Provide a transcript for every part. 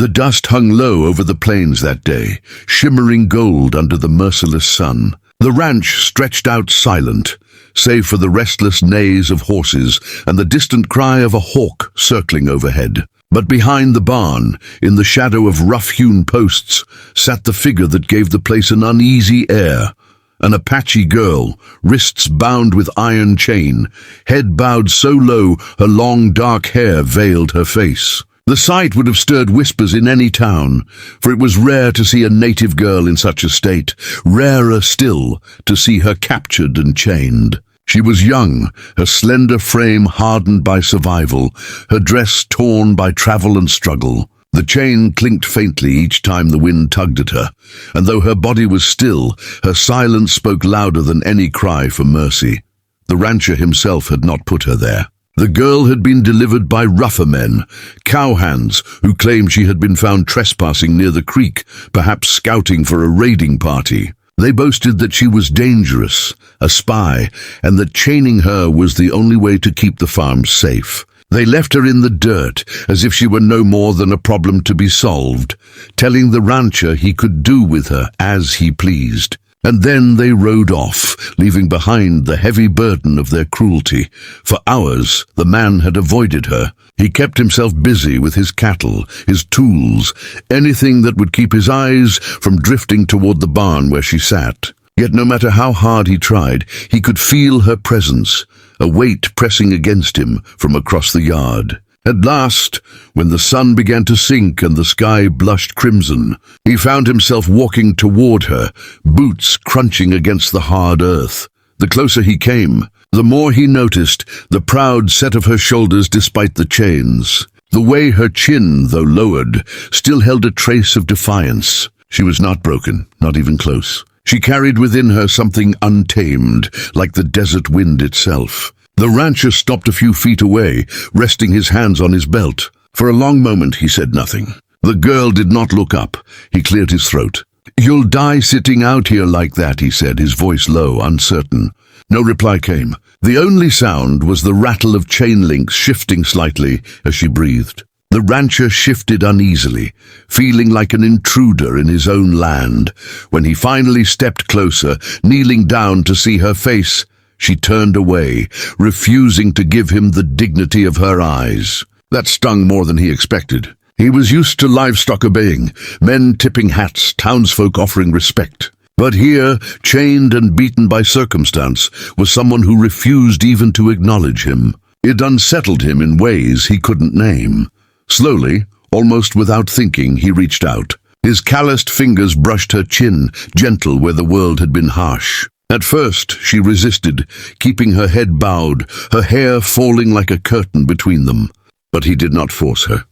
The dust hung low over the plains that day, shimmering gold under the merciless sun. The ranch stretched out silent, save for the restless neighs of horses and the distant cry of a hawk circling overhead. But behind the barn, in the shadow of rough-hewn posts, sat the figure that gave the place an uneasy air. An Apache girl, wrists bound with iron chain, head bowed so low her long dark hair veiled her face. The sight would have stirred whispers in any town, for it was rare to see a native girl in such a state, rarer still to see her captured and chained. She was young, her slender frame hardened by survival, her dress torn by travel and struggle. The chain clinked faintly each time the wind tugged at her, and though her body was still, her silence spoke louder than any cry for mercy. The rancher himself had not put her there. The girl had been delivered by rougher men, cowhands, who claimed she had been found trespassing near the creek, perhaps scouting for a raiding party. They boasted that she was dangerous, a spy, and that chaining her was the only way to keep the farm safe. They left her in the dirt, as if she were no more than a problem to be solved, telling the rancher he could do with her as he pleased. And then they rode off, leaving behind the heavy burden of their cruelty. For hours, the man had avoided her. He kept himself busy with his cattle, his tools, anything that would keep his eyes from drifting toward the barn where she sat. Yet no matter how hard he tried, he could feel her presence, a weight pressing against him from across the yard. At last, when the sun began to sink and the sky blushed crimson, he found himself walking toward her, boots crunching against the hard earth. The closer he came, the more he noticed the proud set of her shoulders despite the chains. The way her chin, though lowered, still held a trace of defiance. She was not broken, not even close. She carried within her something untamed, like the desert wind itself. The rancher stopped a few feet away, resting his hands on his belt. For a long moment he said nothing. The girl did not look up. He cleared his throat. "You'll die sitting out here like that," he said, his voice low, uncertain. No reply came. The only sound was the rattle of chain links shifting slightly as she breathed. The rancher shifted uneasily, feeling like an intruder in his own land. When he finally stepped closer, kneeling down to see her face, she turned away, refusing to give him the dignity of her eyes. That stung more than he expected. He was used to livestock obeying, men tipping hats, townsfolk offering respect. But here, chained and beaten by circumstance, was someone who refused even to acknowledge him. It unsettled him in ways he couldn't name. Slowly, almost without thinking, he reached out. His calloused fingers brushed her chin, gentle where the world had been harsh. At first, she resisted, keeping her head bowed, her hair falling like a curtain between them. But he did not force her.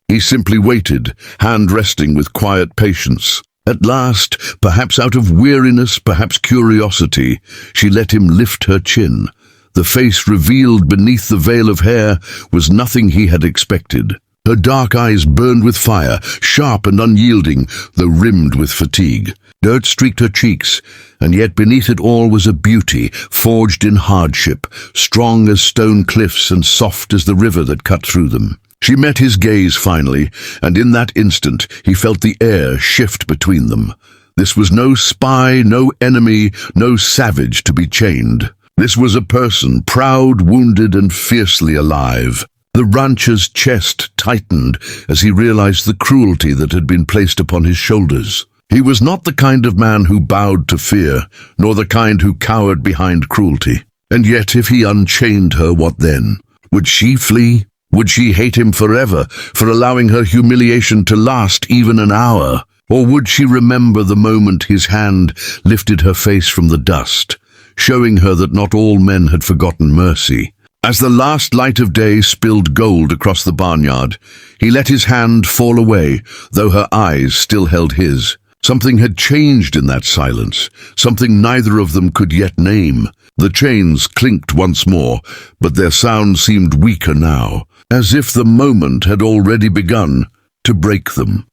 He simply waited, hand resting with quiet patience. At last, perhaps out of weariness, perhaps curiosity, she let him lift her chin. The face revealed beneath the veil of hair was nothing he had expected. Her dark eyes burned with fire, sharp and unyielding, though rimmed with fatigue. Dirt streaked her cheeks, and yet beneath it all was a beauty, forged in hardship, strong as stone cliffs and soft as the river that cut through them. She met his gaze finally, and in that instant he felt the air shift between them. This was no spy, no enemy, no savage to be chained. This was a person, proud, wounded, and fiercely alive. The rancher's chest tightened as he realized the cruelty that had been placed upon his shoulders. He was not the kind of man who bowed to fear, nor the kind who cowered behind cruelty. And yet, if he unchained her, what then? Would she flee? Would she hate him forever for allowing her humiliation to last even an hour? Or would she remember the moment his hand lifted her face from the dust, showing her that not all men had forgotten mercy? As the last light of day spilled gold across the barnyard, he let his hand fall away, though her eyes still held his. Something had changed in that silence, something neither of them could yet name. The chains clinked once more, but their sound seemed weaker now, as if the moment had already begun to break them.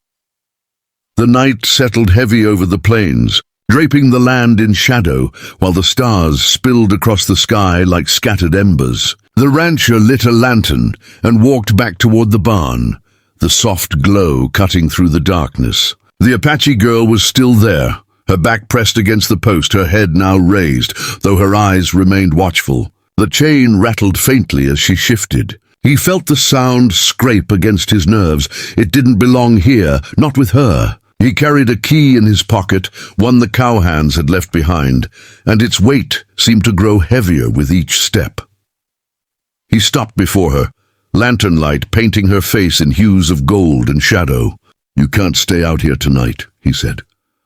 The night settled heavy over the plains, draping the land in shadow, while the stars spilled across the sky like scattered embers. The rancher lit a lantern and walked back toward the barn. the soft glow cutting through the darkness. The Apache girl was still there, her back pressed against the post, her head now raised, though her eyes remained watchful. The chain rattled faintly as she shifted. He felt the sound scrape against his nerves. It didn't belong here, not with her. He carried a key in his pocket, one the cowhands had left behind, and its weight seemed to grow heavier with each step. He stopped before her, lantern light painting her face in hues of gold and shadow. "You can't stay out here tonight," he said.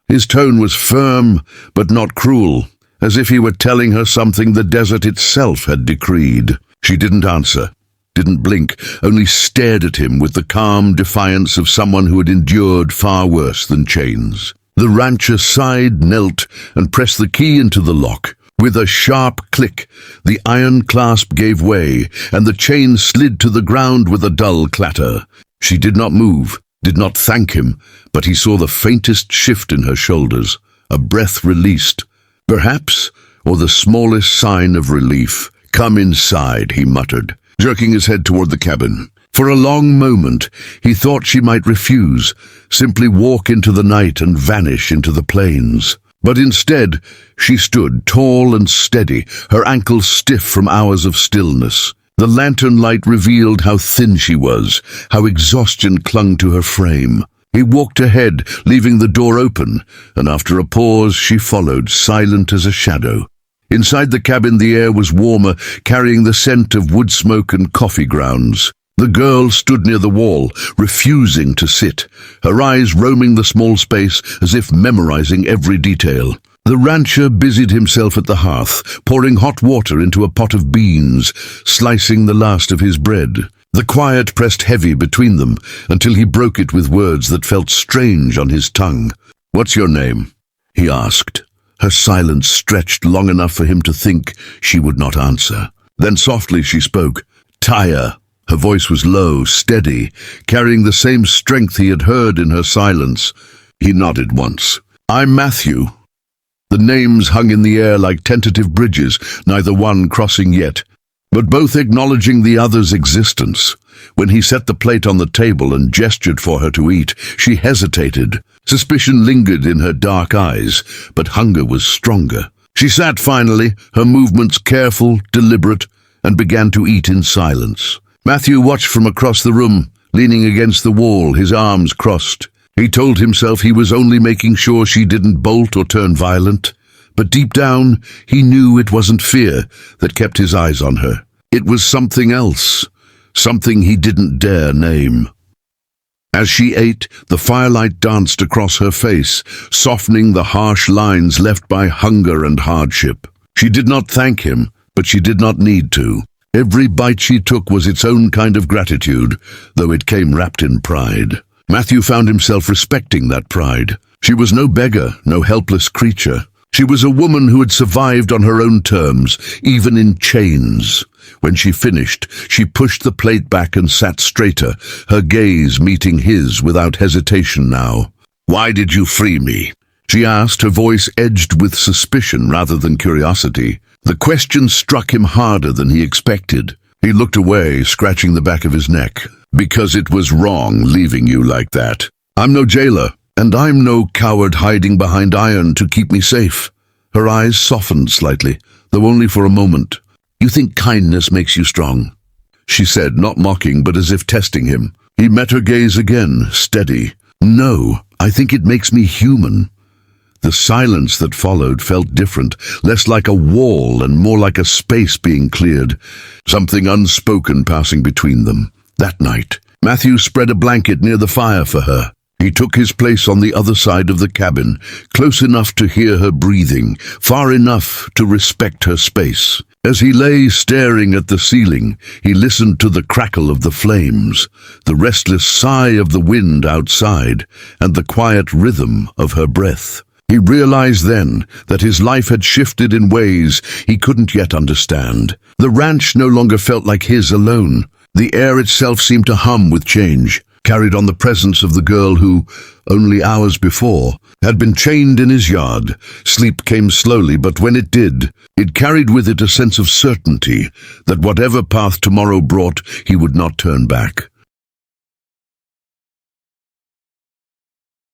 His tone was firm, but not cruel, as if he were telling her something the desert itself had decreed. She didn't answer, didn't blink, only stared at him with the calm defiance of someone who had endured far worse than chains. The rancher sighed, knelt, and pressed the key into the lock. With a sharp click, the iron clasp gave way, and the chain slid to the ground with a dull clatter. She did not move, did not thank him, but he saw the faintest shift in her shoulders, a breath released, perhaps, or the smallest sign of relief. "Come inside," he muttered, jerking his head toward the cabin. For a long moment, he thought she might refuse, simply walk into the night and vanish into the plains. But instead, she stood tall and steady, her ankles stiff from hours of stillness. The lantern light revealed how thin she was, how exhaustion clung to her frame. He walked ahead, leaving the door open, and after a pause she followed, silent as a shadow. Inside the cabin the air was warmer, carrying the scent of wood smoke and coffee grounds. The girl stood near the wall, refusing to sit, her eyes roaming the small space as if memorizing every detail. The rancher busied himself at the hearth, pouring hot water into a pot of beans, slicing the last of his bread. The quiet pressed heavy between them until he broke it with words that felt strange on his tongue. "What's your name?" he asked. Her silence stretched long enough for him to think she would not answer. Then softly she spoke. "Tyre." Her voice was low, steady, carrying the same strength he had heard in her silence. He nodded once. "I'm Matthew." The names hung in the air like tentative bridges, neither one crossing yet, but both acknowledging the other's existence. When he set the plate on the table and gestured for her to eat, she hesitated. Suspicion lingered in her dark eyes, but hunger was stronger. She sat finally, her movements careful, deliberate, and began to eat in silence. Matthew watched from across the room, leaning against the wall, his arms crossed. He told himself he was only making sure she didn't bolt or turn violent, but deep down he knew it wasn't fear that kept his eyes on her. It was something else, something he didn't dare name. As she ate, the firelight danced across her face, softening the harsh lines left by hunger and hardship. She did not thank him, but she did not need to. Every bite she took was its own kind of gratitude, though it came wrapped in pride. Matthew found himself respecting that pride. She was no beggar, no helpless creature. She was a woman who had survived on her own terms, even in chains. When she finished, she pushed the plate back and sat straighter, her gaze meeting his without hesitation now. "Why did you free me?" she asked, her voice edged with suspicion rather than curiosity. The question struck him harder than he expected. He looked away, scratching the back of his neck. "Because it was wrong leaving you like that. I'm no jailer, and I'm no coward hiding behind iron to keep me safe." Her eyes softened slightly, though only for a moment. "You think kindness makes you strong?" she said, not mocking but as if testing him. He met her gaze again, steady. "No, I think it makes me human." The silence that followed felt different, less like a wall and more like a space being cleared, something unspoken passing between them. That night, Matthew spread a blanket near the fire for her. He took his place on the other side of the cabin, close enough to hear her breathing, far enough to respect her space. As he lay staring at the ceiling, he listened to the crackle of the flames, the restless sigh of the wind outside, and the quiet rhythm of her breath. He realized then that his life had shifted in ways he couldn't yet understand. The ranch no longer felt like his alone. The air itself seemed to hum with change, carried on the presence of the girl who, only hours before, had been chained in his yard. Sleep came slowly, but when it did, it carried with it a sense of certainty that whatever path tomorrow brought, he would not turn back.